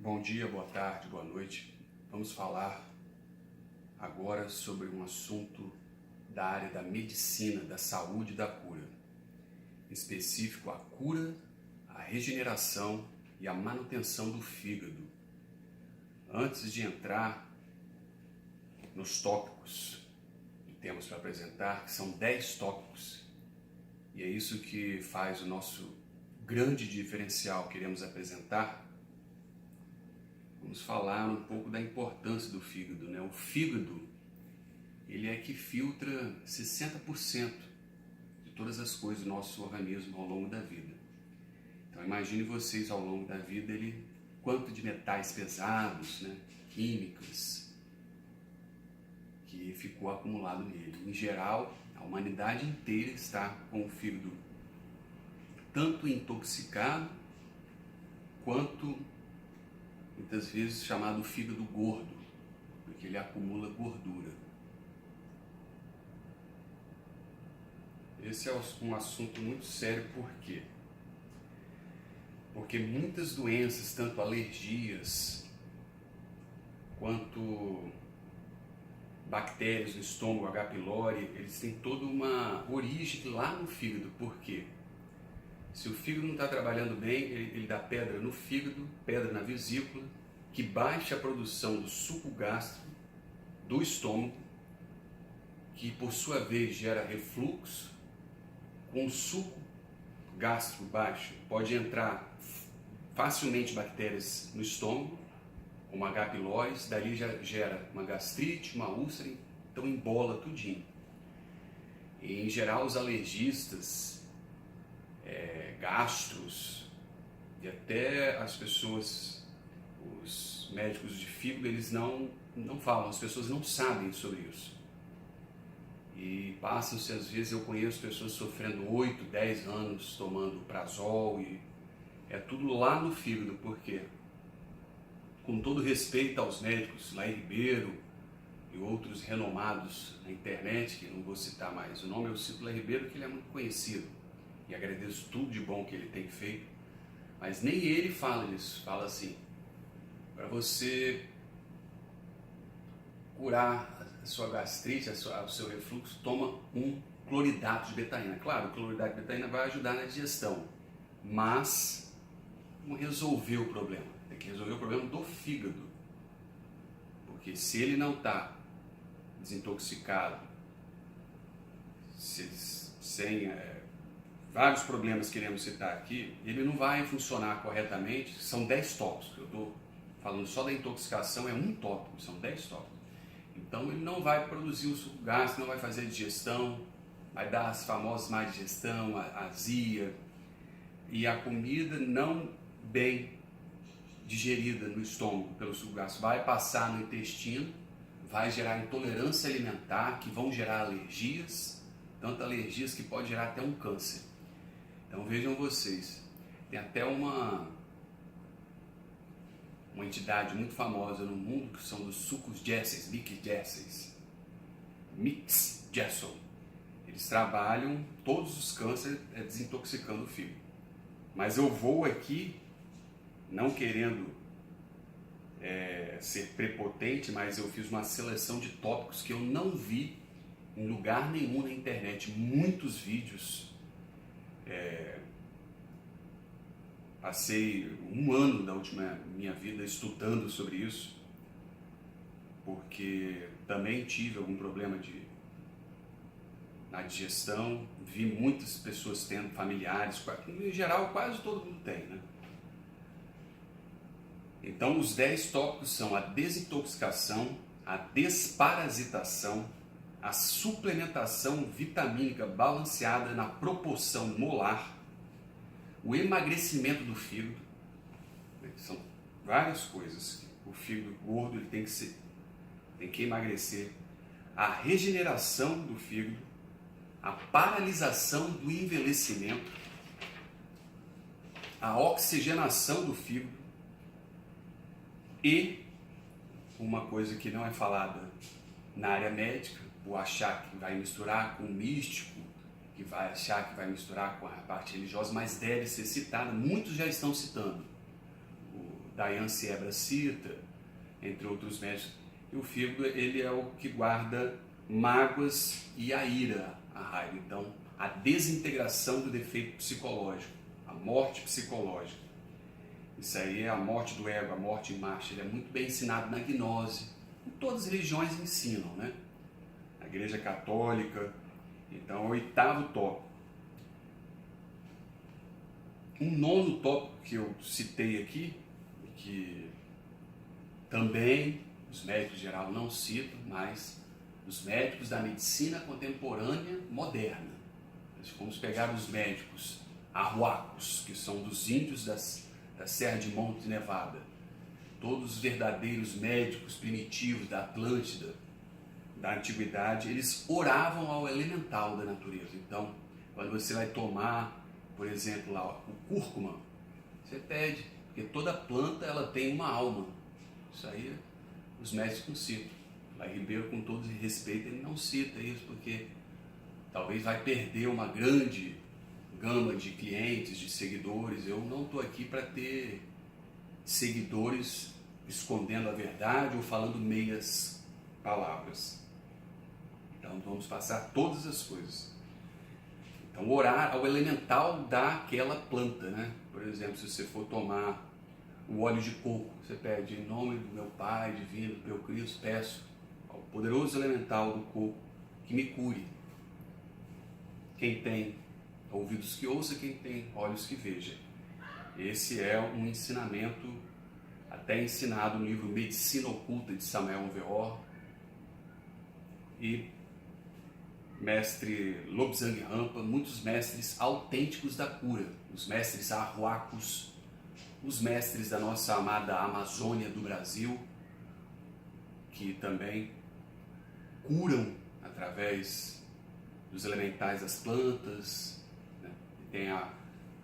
Bom dia, boa tarde, boa noite. Vamos falar agora sobre um assunto da área da medicina, da saúde e da cura. Em específico, a cura, a regeneração e a manutenção do fígado. Antes de entrar nos tópicos que temos para apresentar, que são 10 tópicos, e é isso que faz o nosso grande diferencial que queremos apresentar. Vamos falar um pouco da importância do fígado, né? O fígado, ele é que filtra 60% de todas as coisas do nosso organismo ao longo da vida. Então imagine vocês ao longo da vida, quanto de metais pesados, né? Químicas, que ficou acumulado nele. Em geral, a humanidade inteira está com o fígado tanto intoxicado quanto muitas vezes chamado fígado gordo, porque ele acumula gordura. Esse é um assunto muito sério, por quê? Porque muitas doenças, tanto alergias quanto bactérias no estômago, H. pylori, eles têm toda uma origem lá no fígado. Por quê? Se o fígado não está trabalhando bem, ele dá pedra no fígado, pedra na vesícula, que baixa a produção do suco gástrico do estômago, que por sua vez gera refluxo. Com o suco gástrico baixo, pode entrar facilmente bactérias no estômago, como H. pylori, dali já gera uma gastrite, uma úlcera, então embola tudinho. E, em geral, os alergistas, gastros e até as pessoas, os médicos de fígado, eles não falam, as pessoas não sabem sobre isso. E passam-se, às vezes, eu conheço pessoas sofrendo 8, 10 anos tomando prazol, e é tudo lá no fígado. Por quê? Com todo respeito aos médicos, Laí Ribeiro e outros renomados na internet, que não vou citar mais o nome, eu cito Laí Ribeiro porque ele é muito conhecido e agradeço tudo de bom que ele tem feito, mas nem ele fala isso. Fala assim: para você curar a sua gastrite, o seu refluxo, toma um cloridato de betaína. Claro, o cloridato de betaína vai ajudar na digestão, mas não resolveu o problema. Tem que resolver o problema do fígado, porque se ele não está desintoxicado, sem vários problemas que iremos citar aqui, ele não vai funcionar corretamente. São 10 tópicos, eu estou falando só da intoxicação, é um tópico, são 10 tópicos. Então ele não vai produzir o suco gástrico, não vai fazer digestão, vai dar as famosas má digestão, azia, e a comida não bem digerida no estômago pelo suco gástrico vai passar no intestino, vai gerar intolerância alimentar, que vão gerar alergias, tanto alergias que pode gerar até um câncer. Então vejam vocês, tem até uma entidade muito famosa no mundo que são dos sucos Jessens, Mix Jessel. Eles trabalham todos os cânceres desintoxicando o fígado. Mas eu vou aqui, não querendo ser prepotente, mas eu fiz uma seleção de tópicos que eu não vi em lugar nenhum na internet. Muitos vídeos. Passei um ano da última minha vida estudando sobre isso, porque também tive algum problema na digestão, vi muitas pessoas tendo, familiares, em geral quase todo mundo tem, né? Então os 10 tópicos são a desintoxicação, a desparasitação, a suplementação vitamínica balanceada na proporção molar, o emagrecimento do fígado, são várias coisas. O fígado gordo ele tem que emagrecer, a regeneração do fígado, a paralisação do envelhecimento, a oxigenação do fígado e uma coisa que não é falada na área médica, o achar que vai misturar com o místico, que vai achar que vai misturar com a parte religiosa, mas deve ser citada. Muitos já estão citando Dayan Siebra cita, entre outros médicos. E o fígado, ele é o que guarda mágoas e a ira, a raiva. Então, a desintegração do defeito psicológico, a morte psicológica. Isso aí é a morte do ego, a morte em marcha. Ele é muito bem ensinado na gnose. Todas as religiões ensinam, né? A Igreja Católica. Então, é o 8º tópico. Um 9º tópico que eu citei aqui, que também os médicos em geral não citam, mas os médicos da medicina contemporânea moderna. Vamos pegar os médicos arhuacos, que são dos índios da Serra de Monte Nevada. Todos os verdadeiros médicos primitivos da Atlântida, da Antiguidade, eles oravam ao elemental da natureza. Então, quando você vai tomar, por exemplo, lá, o cúrcuma, você pede, porque toda planta ela tem uma alma. Isso aí os médicos não citam. Lá em Ribeiro, com todo respeito, ele não cita isso, porque talvez vai perder uma grande gama de clientes, de seguidores. Eu não estou aqui para ter seguidores escondendo a verdade ou falando meias palavras. Então vamos passar todas as coisas. Então orar ao elemental daquela planta, né? Por exemplo, se você for tomar o óleo de coco, você pede em nome do meu Pai divino, do meu Cristo, peço ao poderoso elemental do coco que me cure. Quem tem ouvidos que ouça, quem tem olhos que veja. Esse é um ensinamento até ensinado no livro Medicina Oculta de Samuel Weor e mestre Lobsang Rampa, muitos mestres autênticos da cura, os mestres arhuacos, os mestres da nossa amada Amazônia do Brasil, que também curam através dos elementais das plantas, né? Tem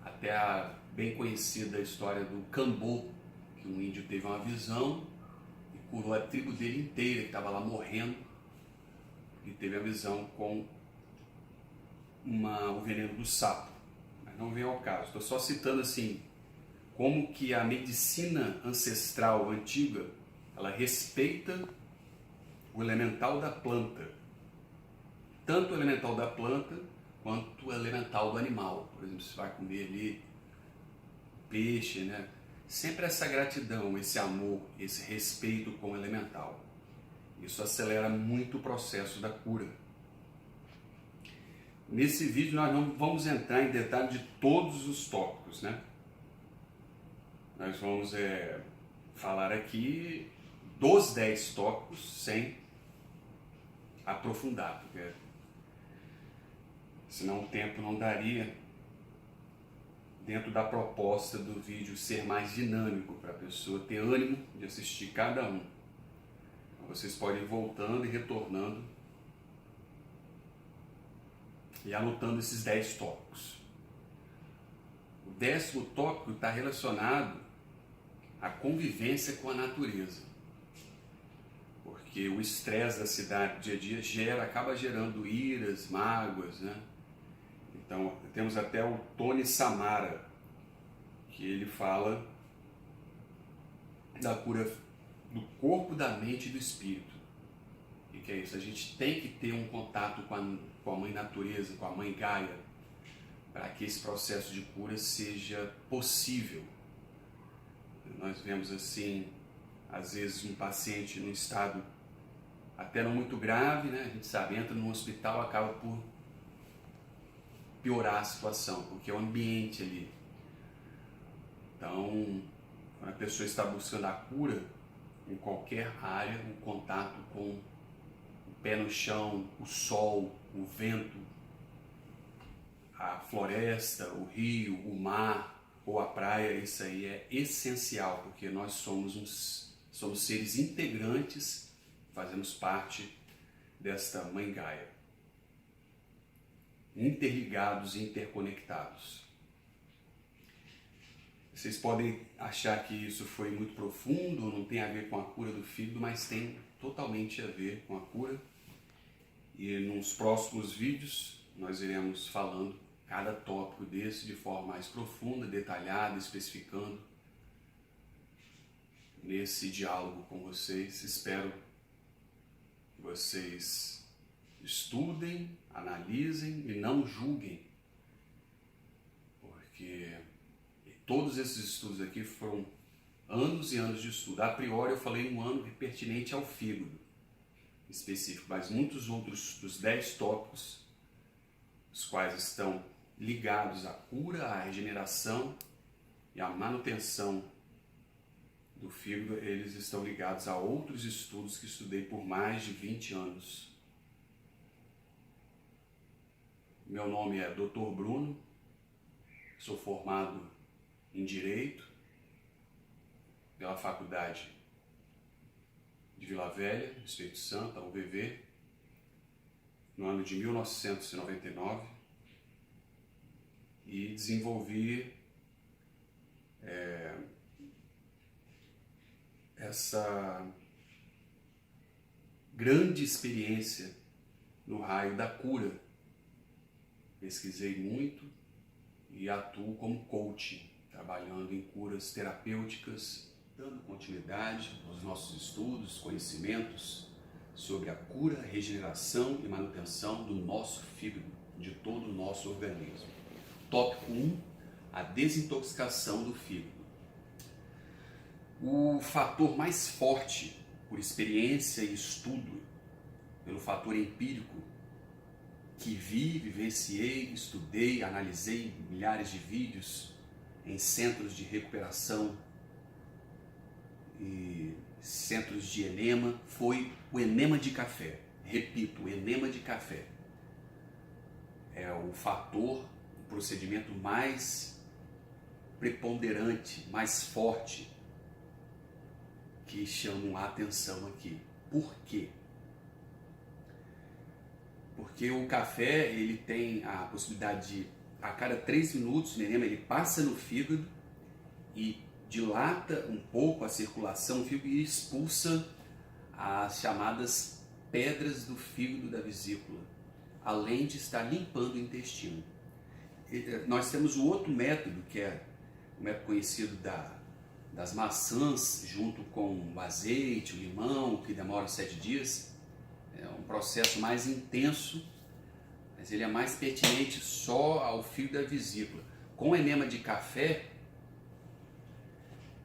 até a bem conhecida história do Cambô, que um índio teve uma visão e curou a tribo dele inteira, que estava lá morrendo, e teve a visão com o veneno do sapo. Mas não vem ao caso, estou só citando assim, como que a medicina ancestral antiga, ela respeita o elemental da planta, tanto o elemental da planta quanto o elemental do animal. Por exemplo, você vai comer ali peixe, né? Sempre essa gratidão, esse amor, esse respeito com o elemental. Isso acelera muito o processo da cura. Nesse vídeo nós não vamos entrar em detalhe de todos os tópicos, né? Nós vamos falar aqui dos 10 tópicos sem aprofundar, porque senão o tempo não daria, dentro da proposta do vídeo ser mais dinâmico, para a pessoa ter ânimo de assistir cada um. Então, vocês podem ir voltando e retornando e anotando esses 10 tópicos. O 10º tópico está relacionado à convivência com a natureza. Porque o estresse da cidade, dia a dia, acaba gerando iras, mágoas, né? Então, temos até o Tony Samara, que ele fala da cura do corpo, da mente e do espírito. E que é isso? A gente tem que ter um contato com a mãe natureza, com a mãe Gaia, para que esse processo de cura seja possível. Nós vemos assim, às vezes, um paciente num estado até não muito grave, né? A gente sabe, entra no hospital, acaba por piorar a situação, porque é o ambiente ali. Então, quando a pessoa está buscando a cura, em qualquer área, o contato com o pé no chão, o sol, o vento, a floresta, o rio, o mar ou a praia, isso aí é essencial, porque nós somos seres integrantes, fazemos parte desta Mãe Gaia, interligados e interconectados. Vocês podem achar que isso foi muito profundo, não tem a ver com a cura do fígado, mas tem totalmente a ver com a cura. E nos próximos vídeos nós iremos falando cada tópico desse de forma mais profunda, detalhada, especificando nesse diálogo com vocês. Espero que vocês estudem, analisem e não julguem, porque todos esses estudos aqui foram anos e anos de estudo. A priori eu falei um ano pertinente ao fígado específico, mas muitos outros dos 10 tópicos, os quais estão ligados à cura, à regeneração e à manutenção do fígado, eles estão ligados a outros estudos que estudei por mais de 20 anos. Meu nome é Dr. Bruno, sou formado em Direito pela Faculdade de Vila Velha, no Espírito Santo, a UVV, no ano de 1999, e desenvolvi essa grande experiência no raio da cura. Pesquisei muito e atuo como coach, trabalhando em curas terapêuticas, dando continuidade aos nossos estudos, conhecimentos sobre a cura, regeneração e manutenção do nosso fígado, de todo o nosso organismo. Tópico 1, a desintoxicação do fígado. O fator mais forte, por experiência e estudo, pelo fator empírico, que vivenciei, estudei, analisei milhares de vídeos em centros de recuperação e centros de enema, foi o enema de café. Repito, o enema de café é o fator, o procedimento mais preponderante, mais forte, que chamam a atenção aqui. Por quê? Porque o café, ele tem a possibilidade de, a cada 3 minutos, o enema ele passa no fígado e dilata um pouco a circulação do fígado e expulsa as chamadas pedras do fígado da vesícula, além de estar limpando o intestino. Nós temos o outro método, que é o método conhecido das maçãs, junto com o azeite, o limão, que demora 7 dias. É um processo mais intenso, mas ele é mais pertinente só ao fígado da vesícula. Com o enema de café,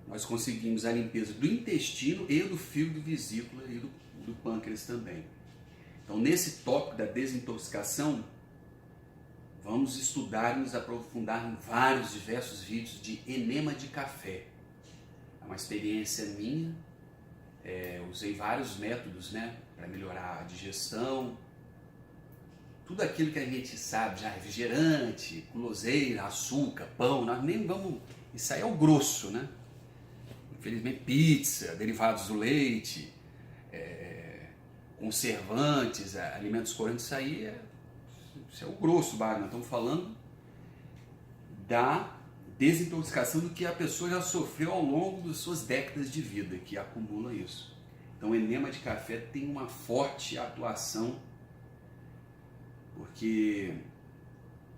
nós conseguimos a limpeza do intestino e do fígado vesícula e do pâncreas também. Então, nesse tópico da desintoxicação, vamos estudar e nos aprofundar em vários diversos vídeos de enema de café. É uma experiência minha, usei vários métodos, para melhorar a digestão, tudo aquilo que a gente sabe, já refrigerante, guloseira, açúcar, pão, nós nem vamos, isso aí é o grosso, Infelizmente pizza, derivados do leite, conservantes, alimentos corantes, isso aí isso é o grosso, nós estamos falando da desintoxicação do que a pessoa já sofreu ao longo das suas décadas de vida, que acumula isso. Então o enema de café tem uma forte atuação, porque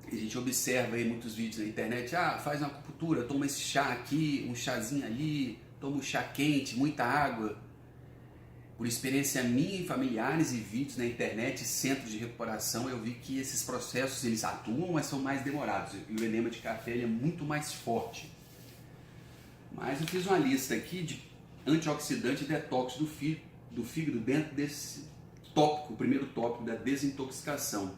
a gente observa aí muitos vídeos na internet, faz uma acupuntura, toma esse chá aqui, um chazinho ali, toma um chá quente, muita água. Por experiência minha e familiares e vídeos na internet, centros de recuperação, eu vi que esses processos eles atuam, mas são mais demorados. E o enema de café ele é muito mais forte. Mas eu fiz uma lista aqui de antioxidante e detox do fígado dentro desse tópico, o primeiro tópico da desintoxicação.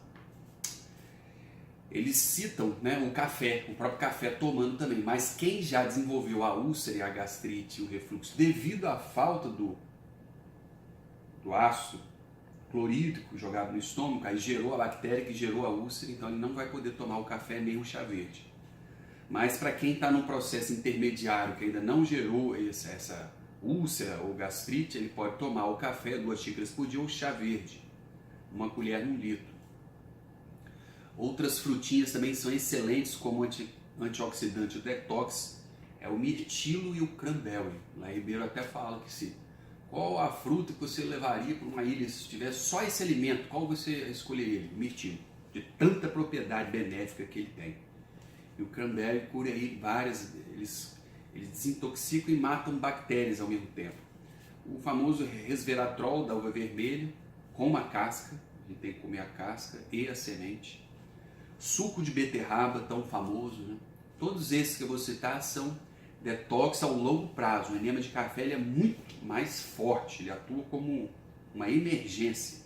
Eles citam o café, o próprio café tomando também, mas quem já desenvolveu a úlcera, a gastrite e o refluxo devido à falta do ácido clorídrico jogado no estômago, aí gerou a bactéria que gerou a úlcera, então ele não vai poder tomar o café nem o chá verde. Mas para quem está num processo intermediário que ainda não gerou essa úlcera ou gastrite, ele pode tomar o café 2 xícaras por dia ou chá verde, 1 colher num litro. Outras frutinhas também são excelentes como antioxidante e detox, é o mirtilo e o cranberry. Lá em Ribeiro até fala que qual a fruta que você levaria para uma ilha se tivesse só esse alimento, qual você escolheria? O mirtilo, de tanta propriedade benéfica que ele tem. E o cranberry cura aí várias, Eles desintoxicam e matam bactérias ao mesmo tempo. O famoso resveratrol da uva vermelha, com a casca, a gente tem que comer a casca e a semente. Suco de beterraba, tão famoso, né? Todos esses que eu vou citar são detox ao longo prazo. O enema de café ele é muito mais forte, ele atua como uma emergência.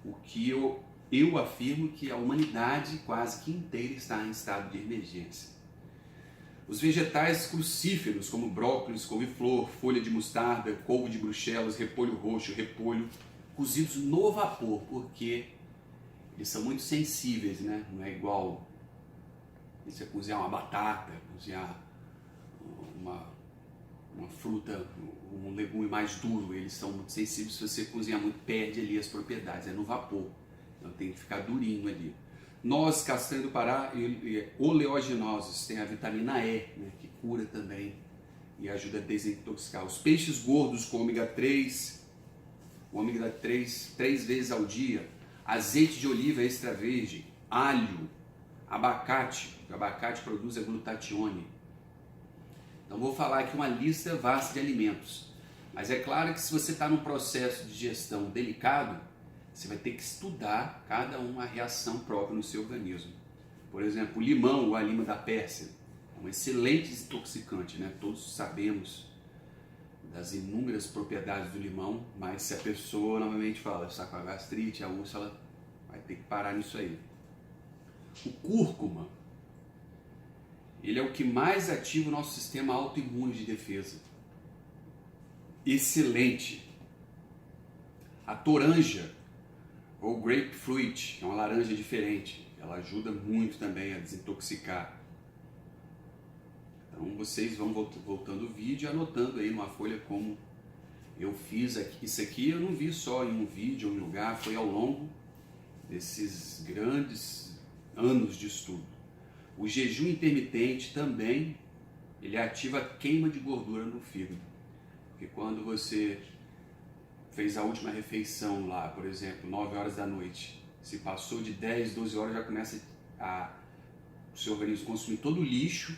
O que eu afirmo que a humanidade quase que inteira está em estado de emergência. Os vegetais crucíferos, como brócolis, couve-flor, folha de mostarda, couve de Bruxelas, repolho roxo, repolho, cozidos no vapor, porque eles são muito sensíveis, né? Não é igual você cozinhar uma batata, cozinhar uma fruta, um legume mais duro. Eles são muito sensíveis, se você cozinhar muito, perde ali as propriedades, é no vapor. Então tem que ficar durinho ali. Nozes, castanha do Pará e oleaginosos, tem a vitamina E, né, que cura também e ajuda a desintoxicar. Os peixes gordos com ômega 3, o ômega 3 vezes ao dia, azeite de oliva extra virgem, alho, abacate, o abacate produz a glutatione. Então vou falar aqui uma lista vasta de alimentos, mas é claro que se você está num processo de digestão delicado, você vai ter que estudar cada uma a reação própria no seu organismo. Por exemplo, o limão ou a lima da Pérsia é um excelente desintoxicante, né? Todos sabemos das inúmeras propriedades do limão, mas se a pessoa normalmente fala, está com a gastrite, a úlcera, ela vai ter que parar nisso aí. O cúrcuma, ele é o que mais ativa o nosso sistema autoimune de defesa. Excelente. A toranja, ou grapefruit, que é uma laranja diferente, ela ajuda muito também a desintoxicar. Então vocês vão voltando o vídeo e anotando aí numa folha como eu fiz aqui. Isso aqui eu não vi só em um vídeo ou em um lugar, foi ao longo desses grandes anos de estudo. O jejum intermitente também, ele ativa a queima de gordura no fígado. Porque quando você fez a última refeição lá, por exemplo, 9 horas da noite, se passou de 10, 12 horas, já começa o seu organismo consumir todo o lixo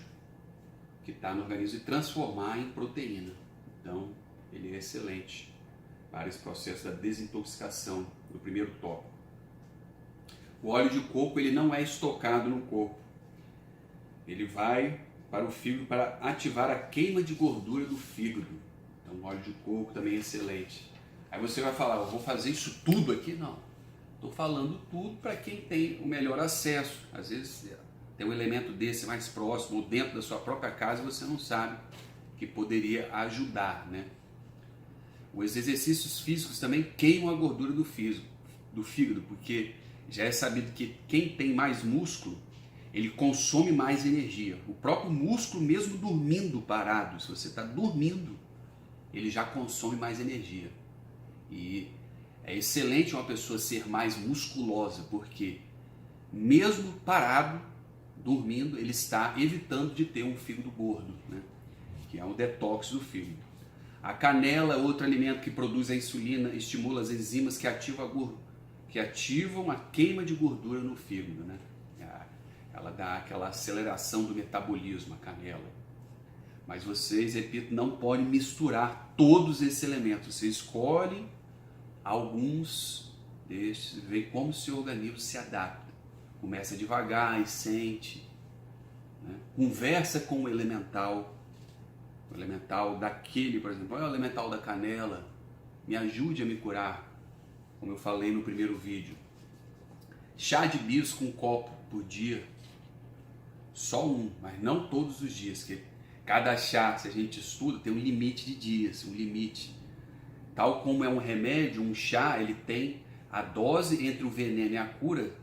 que está no organismo e transformar em proteína. Então, ele é excelente para esse processo da desintoxicação do primeiro tópico. O óleo de coco, ele não é estocado no corpo. Ele vai para o fígado para ativar a queima de gordura do fígado. Então, o óleo de coco também é excelente. Aí você vai falar, eu vou fazer isso tudo aqui? Não. Estou falando tudo para quem tem o melhor acesso. Às vezes tem um elemento desse mais próximo, ou dentro da sua própria casa, e você não sabe que poderia ajudar, né? Os exercícios físicos também queimam a gordura do fígado, porque já é sabido que quem tem mais músculo, ele consome mais energia. O próprio músculo, mesmo dormindo parado, se você está dormindo, ele já consome mais energia. E é excelente uma pessoa ser mais musculosa, porque mesmo parado, dormindo, ele está evitando de ter um fígado gordo, né? Que é um detox do fígado. A canela é outro alimento que produz a insulina, estimula as enzimas que ativam a queima de gordura no fígado, né? Ela dá aquela aceleração do metabolismo, a canela. Mas vocês, repito, não podem misturar todos esses elementos. Você escolhe alguns destes, vê como o seu organismo se adapta. Começa devagar e sente, né? Conversa com o elemental daquele, por exemplo, olha o elemental da canela, me ajude a me curar, como eu falei no primeiro vídeo. Chá de hibisco, um copo por dia, só um, mas não todos os dias, que cada chá, se a gente estuda, tem um limite de dias, um limite. Tal como é um remédio, um chá, ele tem a dose entre o veneno e a cura,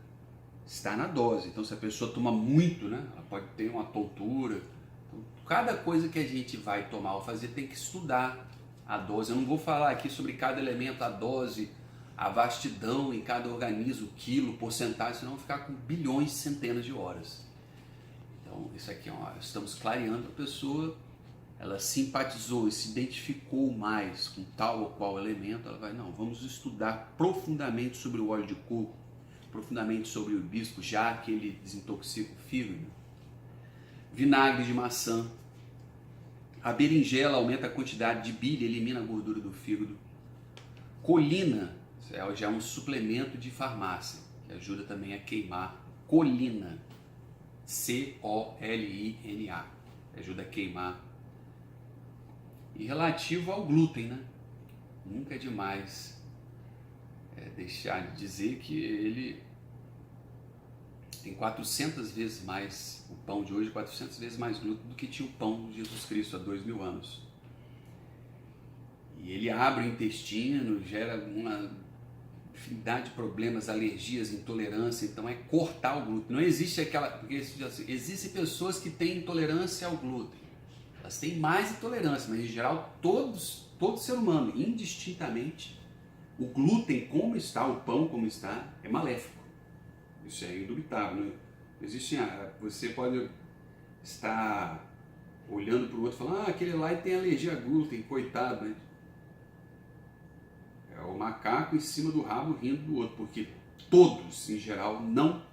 está na dose. Então se a pessoa toma muito, né, ela pode ter uma tontura. Então, cada coisa que a gente vai tomar ou fazer tem que estudar a dose. Eu não vou falar aqui sobre cada elemento, a dose, a vastidão em cada organismo, quilo, porcentagem, senão vou ficar com bilhões, centenas de horas. Então isso aqui estamos clareando a pessoa. Ela simpatizou e se identificou mais com tal ou qual elemento, ela vai, não, vamos estudar profundamente sobre o óleo de coco, profundamente sobre o hibisco, já que ele desintoxica o fígado. Vinagre de maçã, A berinjela aumenta a quantidade de bile, elimina a gordura do fígado. Colina, já é um suplemento de farmácia, que ajuda também a queimar. Colina, C-O-L-I-N-A, ajuda a queimar. E relativo ao glúten, né? Nunca é demais deixar de dizer que ele tem 400 vezes mais, o pão de hoje, 400 vezes mais glúten do que tinha o pão de Jesus Cristo há 2000 anos. E ele abre o intestino, gera uma infinidade de problemas, alergias, intolerância, então é cortar o glúten. Não existe aquela, porque existem pessoas que têm intolerância ao glúten, elas têm mais intolerância, mas em geral todo ser humano, indistintamente, o glúten como está, o pão como está, é maléfico. Isso é indubitável, né? Existe, você pode estar olhando para o outro e falar, aquele lá tem alergia a glúten, coitado, né? É o macaco em cima do rabo rindo do outro, porque todos, em geral, não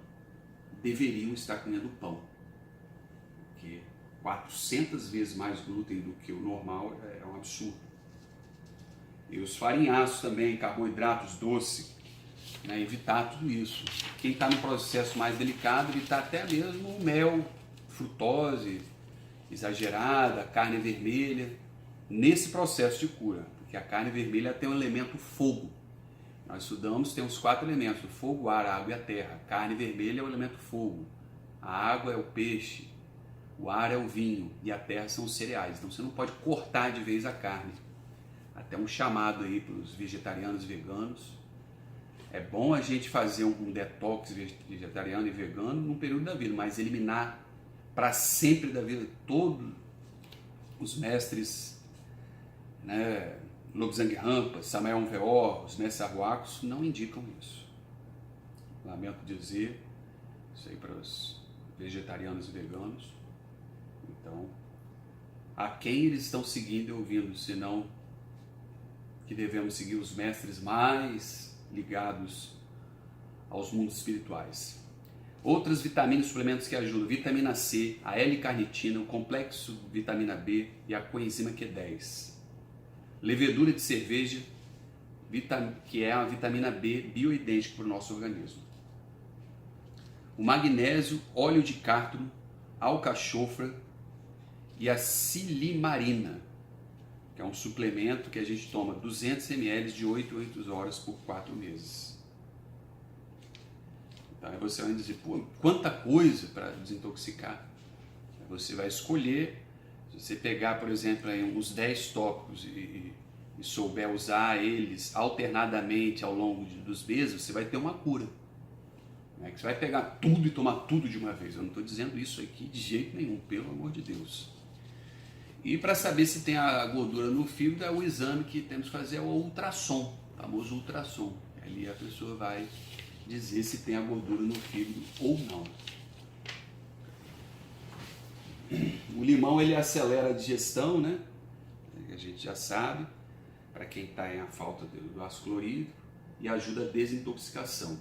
deveriam estar comendo pão. Porque 400 vezes mais glúten do que o normal é um absurdo. E os farinhaços também, carboidratos, doce, né, evitar tudo isso. Quem está no processo mais delicado, evitar até mesmo o mel, frutose exagerada, carne vermelha, nesse processo de cura, porque a carne vermelha tem um elemento fogo. Nós estudamos, tem os 4 elementos, o fogo, o ar, a água e a terra. A carne vermelha é o elemento fogo, a água é o peixe, o ar é o vinho e a terra são os cereais. Então você não pode cortar de vez a carne. Até um chamado aí para os vegetarianos e veganos. É bom a gente fazer um detox vegetariano e vegano num período da vida, mas eliminar para sempre da vida. Todos os mestres, né, Lobsang Rampa, Samael Onveor, os mestres arhuacos não indicam isso. Lamento dizer isso aí para os vegetarianos e veganos. Então, a quem eles estão seguindo e ouvindo, senão que devemos seguir os mestres mais ligados aos mundos espirituais. Outras vitaminas e suplementos que ajudam: vitamina C, a L-carnitina, o complexo vitamina B e a coenzima Q10. Levedura de cerveja, que é a vitamina B bioidêntica para o nosso organismo. O magnésio, óleo de cártamo, alcachofra e a silimarina, que é um suplemento que a gente toma 200 ml de 8 em 8 horas por 4 meses. Então aí você vai dizer, pô, quanta coisa para desintoxicar. Você vai escolher, se você pegar, por exemplo, aí uns 10 tópicos e souber usar eles alternadamente ao longo dos meses, você vai ter uma cura. Não é que você vai pegar tudo e tomar tudo de uma vez. Eu não estou dizendo isso aqui de jeito nenhum, pelo amor de Deus. E para saber se tem a gordura no fígado, o exame que temos que fazer é o ultrassom, o famoso ultrassom. Ali a pessoa vai dizer se tem a gordura no fígado ou não. O limão ele acelera a digestão, né? A gente já sabe, para quem está em a falta do ácido clorídrico, e ajuda a desintoxicação.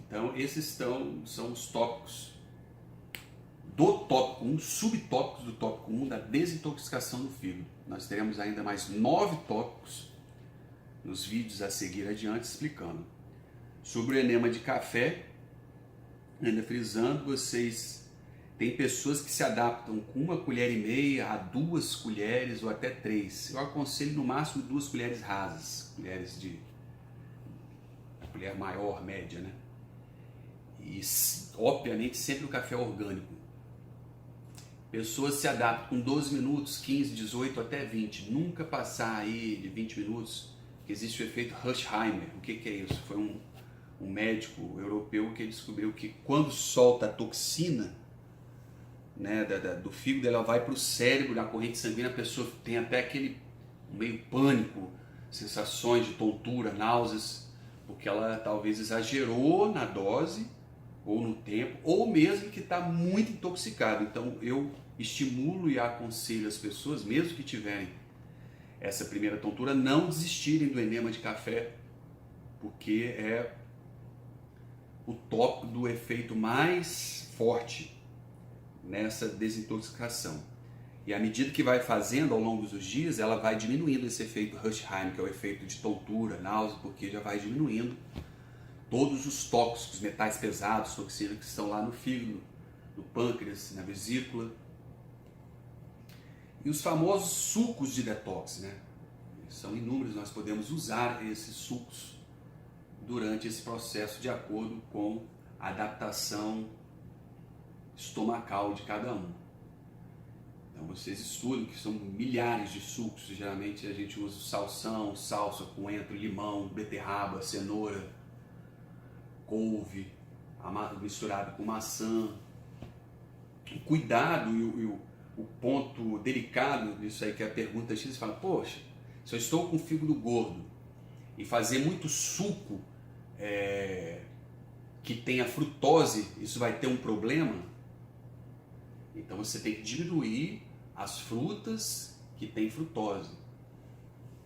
Então esses são os tópicos do tópico 1, subtópicos do tópico 1 da desintoxicação do fígado. Nós teremos ainda mais 9 tópicos nos vídeos a seguir adiante explicando. Sobre o enema de café, ainda frisando, tem pessoas que se adaptam com 1,5 colher a 2 colheres ou até 3. Eu aconselho no máximo 2 colheres rasas, colheres de a colher maior, média, né? E obviamente sempre o café orgânico. Pessoas se adaptam com 12 minutos, 15, 18 até 20. Nunca passar aí de 20 minutos, que existe o efeito Hersheimer. O que é isso? Foi um médico europeu que descobriu que quando solta a toxina, né, do fígado, ela vai para o cérebro, na corrente sanguínea, a pessoa tem até aquele meio pânico, sensações de tontura, náuseas, porque ela talvez exagerou na dose, ou no tempo, ou mesmo que está muito intoxicado. Então eu estimulo e aconselho as pessoas, mesmo que tiverem essa primeira tontura, não desistirem do enema de café, porque é o tópico do efeito mais forte nessa desintoxicação. E à medida que vai fazendo ao longo dos dias, ela vai diminuindo esse efeito Hirschheim, que é o efeito de tontura, náusea, porque já vai diminuindo todos os tóxicos, metais pesados, toxinas que estão lá no fígado, no pâncreas, na vesícula. E os famosos sucos de detox, né? São inúmeros, nós podemos usar esses sucos durante esse processo de acordo com a adaptação estomacal de cada um. Então vocês estudam que são milhares de sucos, geralmente a gente usa salsão, salsa, coentro, limão, beterraba, cenoura, couve, misturado com maçã. O cuidado e o ponto delicado disso aí, que é a pergunta X, você fala, poxa, se eu estou com fígado gordo e fazer muito suco que tenha frutose, isso vai ter um problema? Então você tem que diminuir as frutas que têm frutose,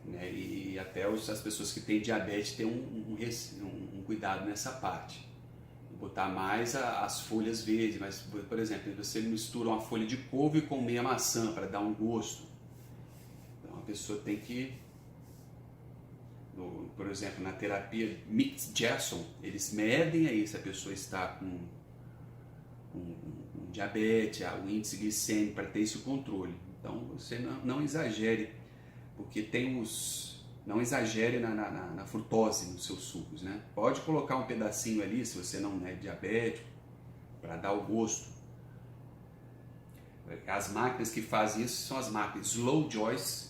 né? E até as pessoas que têm diabetes têm um cuidado nessa parte. Botar mais as folhas verdes, mas, por exemplo, você mistura uma folha de couve com meia maçã para dar um gosto. Então a pessoa tem que, por exemplo, na terapia Mix-Jackson, eles medem aí se a pessoa está com diabetes, o índice glicêmico, para ter esse controle. Então você não exagere, porque tem não exagere na frutose nos seus sucos, né? Pode colocar um pedacinho ali, se você não é diabético, para dar o gosto. As máquinas que fazem isso são as máquinas Slow Joyce,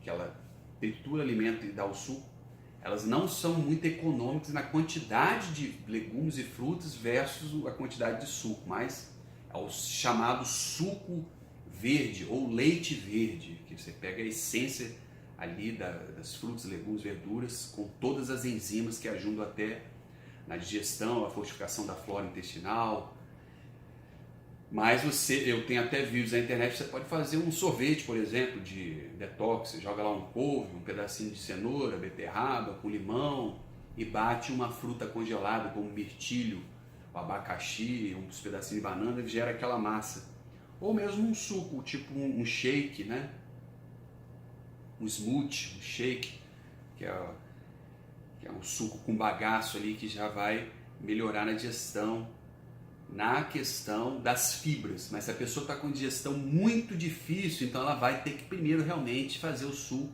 que ela tritura alimento e dá o suco. Elas não são muito econômicas na quantidade de legumes e frutas versus a quantidade de suco, mas é o chamado suco verde ou leite verde, que você pega a essência ali das frutas, legumes, verduras, com todas as enzimas que ajudam até na digestão, a fortificação da flora intestinal. Mas eu tenho até vídeos na internet, você pode fazer um sorvete, por exemplo, de detox, você joga lá um couve, um pedacinho de cenoura, beterraba, com limão, e bate uma fruta congelada, como mirtilho, o abacaxi, uns pedacinhos de banana, e gera aquela massa. Ou mesmo um suco, tipo um shake, né? Um smoothie, um shake, que é um suco com bagaço ali, que já vai melhorar na digestão, na questão das fibras. Mas se a pessoa está com digestão muito difícil, então ela vai ter que primeiro realmente fazer o suco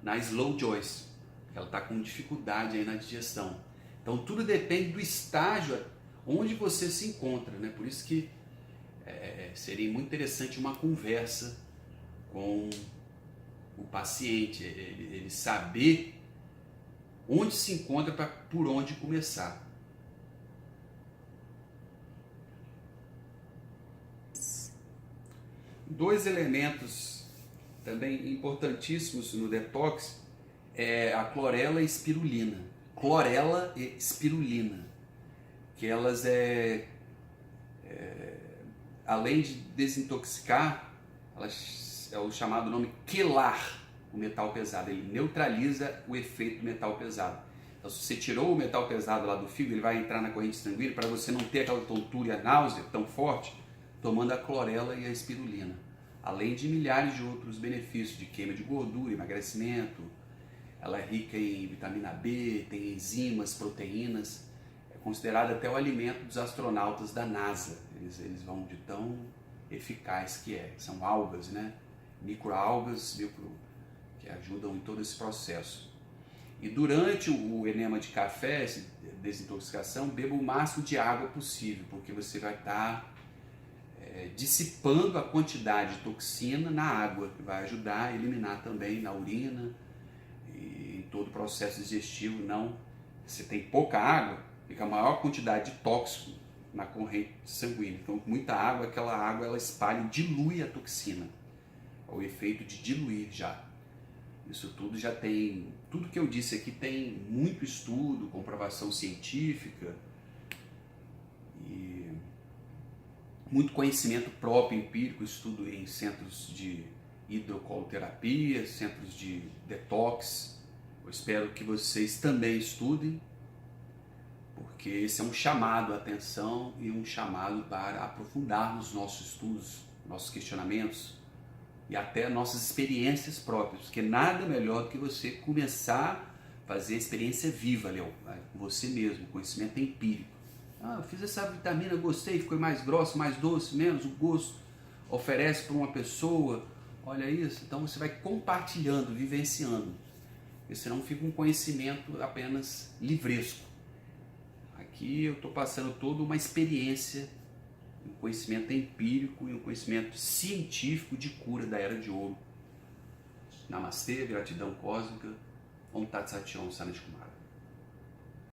na Slow Joyce, porque ela está com dificuldade aí na digestão. Então tudo depende do estágio onde você se encontra, né? Por isso que seria muito interessante uma conversa com o paciente, ele saber onde se encontra para por onde começar. Dois elementos também importantíssimos no detox é a clorela e espirulina. Clorela e espirulina, que elas além de desintoxicar, elas é o chamado nome quelar, o metal pesado. Ele neutraliza o efeito do metal pesado. Então, se você tirou o metal pesado lá do fígado, ele vai entrar na corrente sanguínea para você não ter aquela tontura e a náusea tão forte, tomando a clorela e a espirulina. Além de milhares de outros benefícios de queima de gordura, emagrecimento. Ela é rica em vitamina B, tem enzimas, proteínas. É considerada até o alimento dos astronautas da NASA. Eles vão de tão eficaz que é. São algas, né? Microalgas que ajudam em todo esse processo. E durante o enema de café, essa desintoxicação, beba o máximo de água possível, porque você vai estar dissipando a quantidade de toxina na água, que vai ajudar a eliminar também na urina e em todo o processo digestivo. Não, você tem pouca água, fica a maior quantidade de tóxico na corrente sanguínea. Então, com muita água, aquela água ela espalha e dilui a toxina. É o efeito de diluir já. Isso tudo já tem, tudo que eu disse aqui tem muito estudo, comprovação científica e muito conhecimento próprio, empírico, estudo em centros de hidrocoloterapia, centros de detox. Eu espero que vocês também estudem, porque esse é um chamado à atenção e um chamado para aprofundarmos nossos estudos, nossos questionamentos, e até nossas experiências próprias, porque nada melhor do que você começar a fazer a experiência viva, Léo, com você mesmo, conhecimento empírico. Eu fiz essa vitamina, gostei, ficou mais grossa, mais doce, menos o gosto, oferece para uma pessoa, olha isso, então você vai compartilhando, vivenciando, porque senão fica um conhecimento apenas livresco. Aqui eu estou passando toda uma experiência, um conhecimento empírico e um conhecimento científico de cura da Era de Ouro. Namastê, gratidão cósmica, Om Tat Sat Om Sanat Kumara.